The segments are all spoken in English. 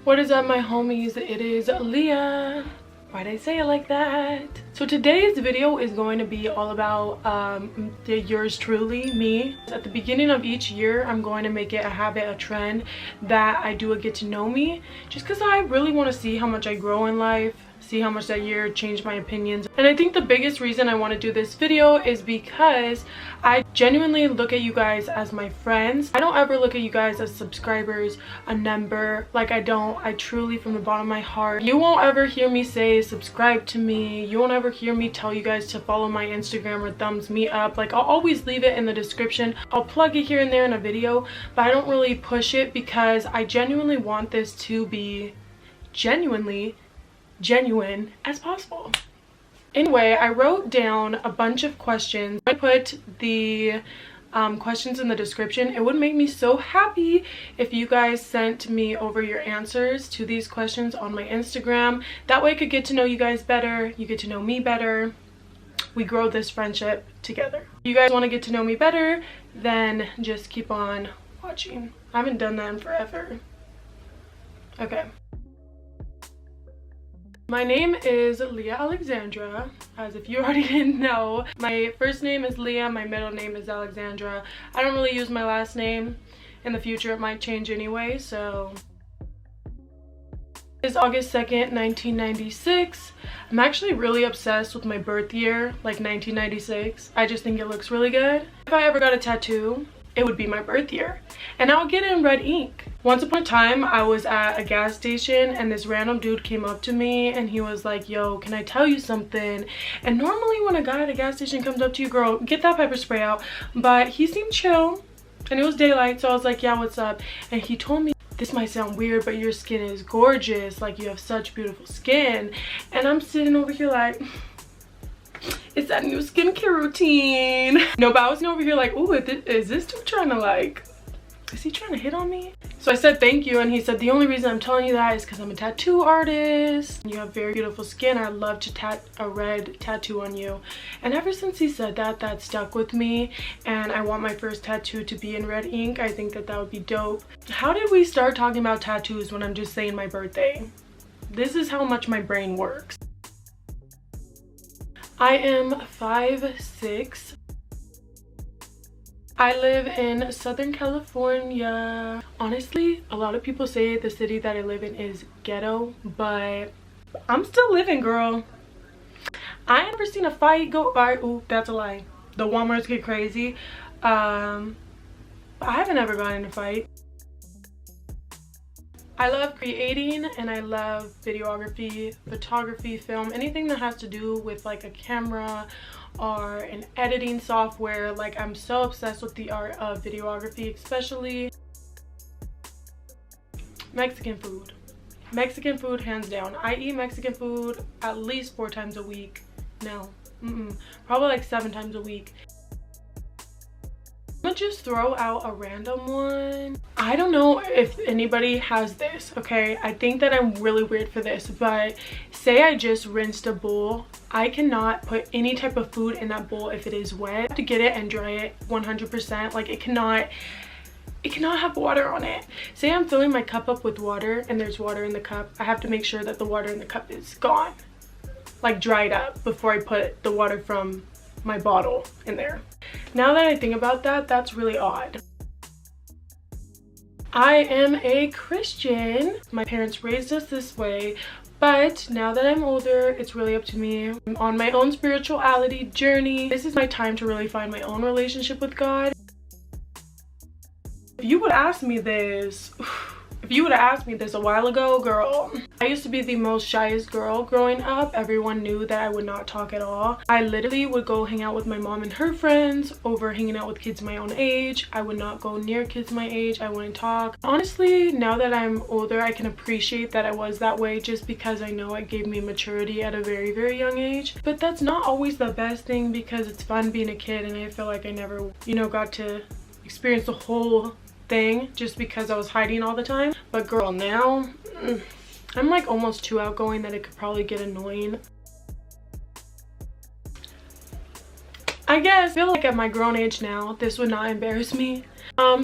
What is up, my homies? It is Leah. Why'd I say it like that? So today's video is going to be all about yours truly, me. At the beginning of each year, I'm going to make it a habit, a trend, that I do a get to know me, just because I really want to see how much I grow in life, see how much that year changed my opinions. And I think the biggest reason I want to do this video is because I genuinely look at you guys as my friends. I don't ever look at you guys as subscribers, a number. Like, I truly, from the bottom of my heart, you won't ever hear me say subscribe to me. You won't ever hear me tell you guys to follow my Instagram or thumbs me up. Like, I'll always leave it in the description. I'll plug it here and there in a video, but I don't really push it because I genuinely want this to be genuine as possible. Anyway, I wrote down a bunch of questions. I put the questions in the description. It would make me so happy if you guys sent me over your answers to these questions on my Instagram. That way I could get to know you guys better. You get to know me better. We grow this friendship together. If you guys want to get to know me better, then just keep on watching. I haven't done that in forever. Okay. My name is Leah Alexandra, as if you already didn't know. My first name is Leah, my middle name is Alexandra. I don't really use my last name. In the future it might change anyway, so. It's August 2nd, 1996. I'm actually really obsessed with my birth year, like 1996. I just think it looks really good. If I ever got a tattoo, it would be my birth year, and I would get it in red ink. Once upon a time, I was at a gas station and this random dude came up to me and he was like, yo, can I tell you something? And normally when a guy at a gas station comes up to you, girl, get that pepper spray out. But he seemed chill and it was daylight, so I was like, yeah, what's up? And he told me, this might sound weird, but your skin is gorgeous. Like, you have such beautiful skin. And I'm sitting over here like, it's that new skincare routine. No, but I was over here like, ooh, is this dude trying to, like, is he trying to hit on me? So I said thank you, and he said, the only reason I'm telling you that is because I'm a tattoo artist. You have very beautiful skin. I'd love to tat a red tattoo on you. And ever since he said that, that stuck with me, and I want my first tattoo to be in red ink. I think that that would be dope. How did we start talking about tattoos when I'm just saying my birthday? This is how much my brain works. I am 5'6". I live in Southern California. Honestly, a lot of people say the city that I live in is ghetto, but I'm still living, girl. I ain't never seen a fight go by. Ooh, that's a lie. The Walmarts get crazy. I haven't ever gotten in a fight. I love creating and I love videography, photography, film, anything that has to do with like a camera or an editing software. Like, I'm so obsessed with the art of videography, especially Mexican food. Mexican food, hands down. I eat Mexican food at least 4 times a week. No, probably like 7 times a week. I'm gonna just throw out a random one. I don't know if anybody has this, okay? I think that I'm really weird for this, but say I just rinsed a bowl. I cannot put any type of food in that bowl if it is wet. I have to get it and dry it 100%. Like, it cannot have water on it. Say I'm filling my cup up with water and there's water in the cup. I have to make sure that the water in the cup is gone, like dried up, before I put the water from my bottle in there. Now that I think about that, that's really odd. I am a Christian. My parents raised us this way, but now that I'm older, it's really up to me. I'm on my own spirituality journey. This is my time to really find my own relationship with God. If you would ask me this, a while ago, girl, I used to be the most shyest girl growing up. Everyone knew that I would not talk at all. I literally would go hang out with my mom and her friends over hanging out with kids my own age. I would not go near kids my age. I wouldn't talk. Honestly, now that I'm older, I can appreciate that I was that way, just because I know it gave me maturity at a very, very young age. But that's not always the best thing, because it's fun being a kid, and I feel like I never, you know, got to experience the whole thing just because I was hiding all the time. But girl, now I'm like almost too outgoing that it could probably get annoying. I guess I feel like at my grown age now, this would not embarrass me.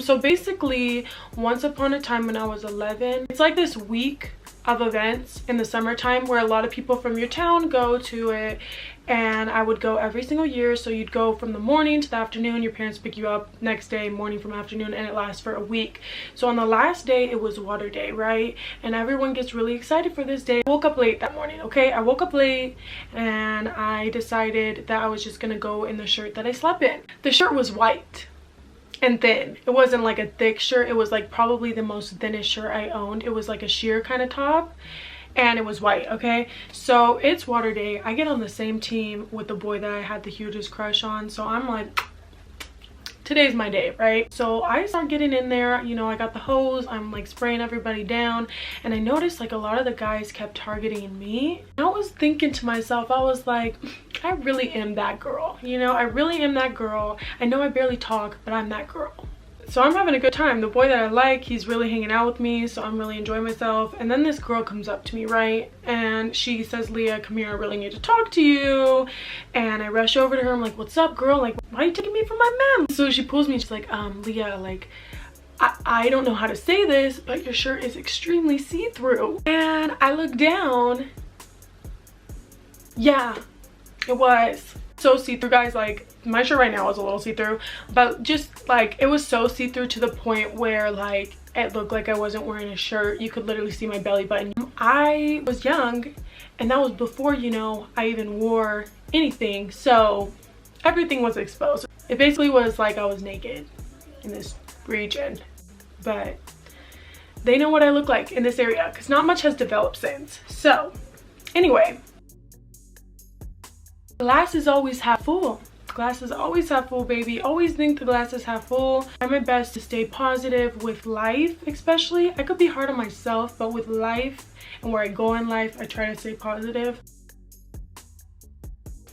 So basically, once upon a time when I was 11, it's like this week of events in the summertime where a lot of people from your town go to it, and I would go every single year. So you'd go from the morning to the afternoon, your parents pick you up next day morning from afternoon, and it lasts for a week. So on the last day, it was water day, right? And everyone gets really excited for this day. I woke up late that morning, okay? I woke up late and I decided that I was just gonna go in the shirt that I slept in. The shirt was white and thin. It wasn't like a thick shirt. It was like probably the most thinnest shirt I owned. It was like a sheer kind of top, and it was white, okay? So it's water day. I get on the same team with the boy that I had the hugest crush on. So I'm like, today's my day, right? So I start getting in there, you know, I got the hose, I'm like spraying everybody down, and I noticed like a lot of the guys kept targeting me. I was thinking to myself, I was like, I really am that girl, you know? I really am that girl. I know I barely talk, but I'm that girl. So I'm having a good time. The boy that I like, he's really hanging out with me, so I'm really enjoying myself. And then this girl comes up to me, right? And she says, Leah, come here, I really need to talk to you. And I rush over to her. I'm like, what's up, girl? Like, why are you taking me for my man? So she pulls me. She's like, Leah, like, I don't know how to say this, but your shirt is extremely see-through. And I look down. Yeah, it was so see-through, guys. Like, my shirt right now is a little see-through, but just like it was so see-through to the point where like it looked like I wasn't wearing a shirt. You could literally see my belly button. I was young, and that was before, you know, I even wore anything, so everything was exposed. It basically was like I was naked in this region, but they know what I look like in this area because not much has developed since. So anyway, glasses always half full. Glasses always half full, baby. Always think the glass is half full. I try my best to stay positive with life, especially. I could be hard on myself, but with life and where I go in life, I try to stay positive.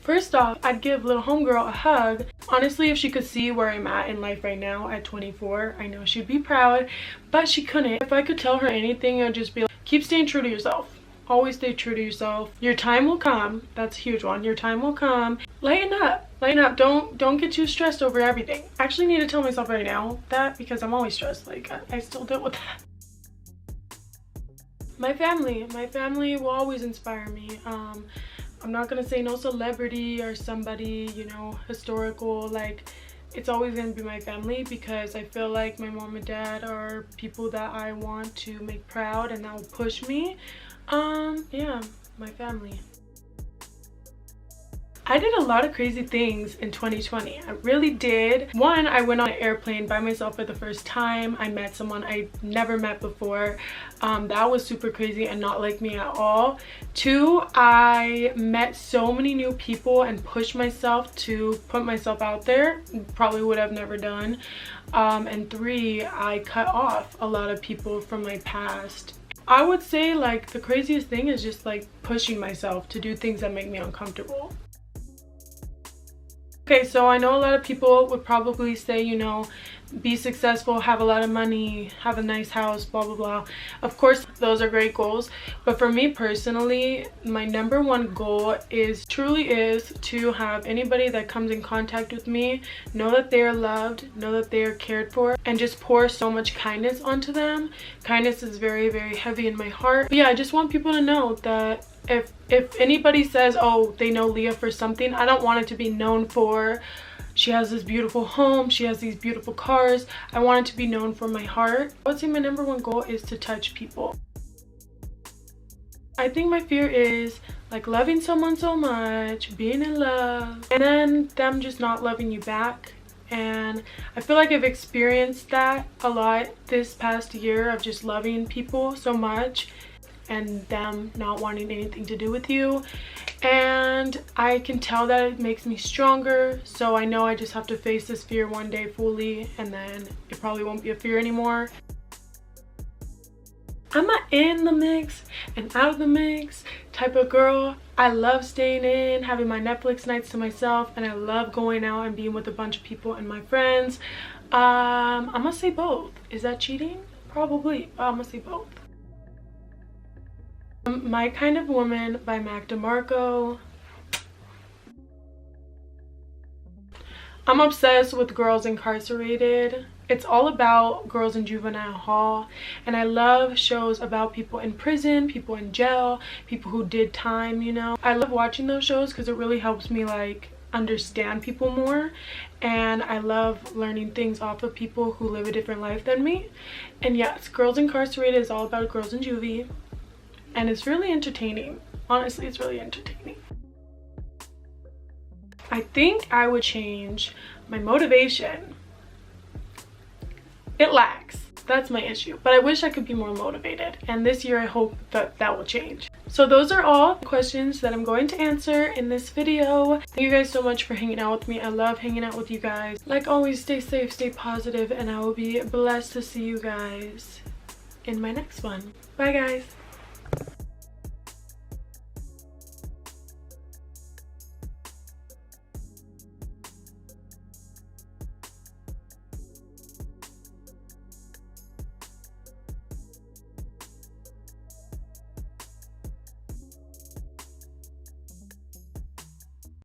First off, I'd give little homegirl a hug. Honestly, if she could see where I'm at in life right now at 24, I know she'd be proud, but she couldn't. If I could tell her anything, I'd just be like, keep staying true to yourself. Always stay true to yourself. Your time will come. That's a huge one. Your time will come. Lighten up. Lighten up. Don't get too stressed over everything. I actually need to tell myself right now that because I'm always stressed. Like, I still deal with that. My family will always inspire me. I'm not gonna say no celebrity or somebody, you know, historical. Like, it's always gonna be my family because I feel like my mom and dad are people that I want to make proud and that will push me. Yeah, my family. I did a lot of crazy things in 2020. I really did. One, I went on an airplane by myself for the first time. I met someone I never met before. That was super crazy and not like me at all. Two, I met so many new people and pushed myself to put myself out there. Probably would have never done. And three, I cut off a lot of people from my past. I would say like the craziest thing is just like pushing myself to do things that make me uncomfortable. Okay, so I know a lot of people would probably say, you know, be successful, have a lot of money, have a nice house, blah blah blah. Of course, those are great goals, but for me personally, my number one goal truly is to have anybody that comes in contact with me know that they are loved, know that they are cared for, and just pour so much kindness onto them. Kindness is very, very heavy in my heart. But yeah, I just want people to know that if anybody says, oh, they know Leah for something, I don't want it to be known for she has this beautiful home, she has these beautiful cars. I want it to be known for my heart. I would say my number one goal is to touch people. I think my fear is like loving someone so much, being in love, and then them just not loving you back. And I feel like I've experienced that a lot this past year of just loving people so much and them not wanting anything to do with you. And I can tell that it makes me stronger, so I know I just have to face this fear one day fully, and then it probably won't be a fear anymore. I'm an in the mix and out of the mix type of girl. I love staying in, having my Netflix nights to myself, and I love going out and being with a bunch of people and my friends. I'm gonna say both. Is that cheating? Probably, but I'm gonna say both. My Kind of Woman by Mac DeMarco. I'm obsessed with Girls Incarcerated. It's all about girls in juvenile hall, and I love shows about people in prison, people in jail, people who did time, you know. I love watching those shows because it really helps me like understand people more, and I love learning things off of people who live a different life than me. And yes, Girls Incarcerated is all about girls in juvie, and it's really entertaining. Honestly, it's really entertaining. I think I would change my motivation. It lacks. That's my issue, but I wish I could be more motivated, and this year I hope that that will change. So those are all the questions that I'm going to answer in this video. Thank you guys so much for hanging out with me. I love hanging out with you guys. Like always, stay safe, stay positive, and I will be blessed to see you guys in my next one. Bye guys.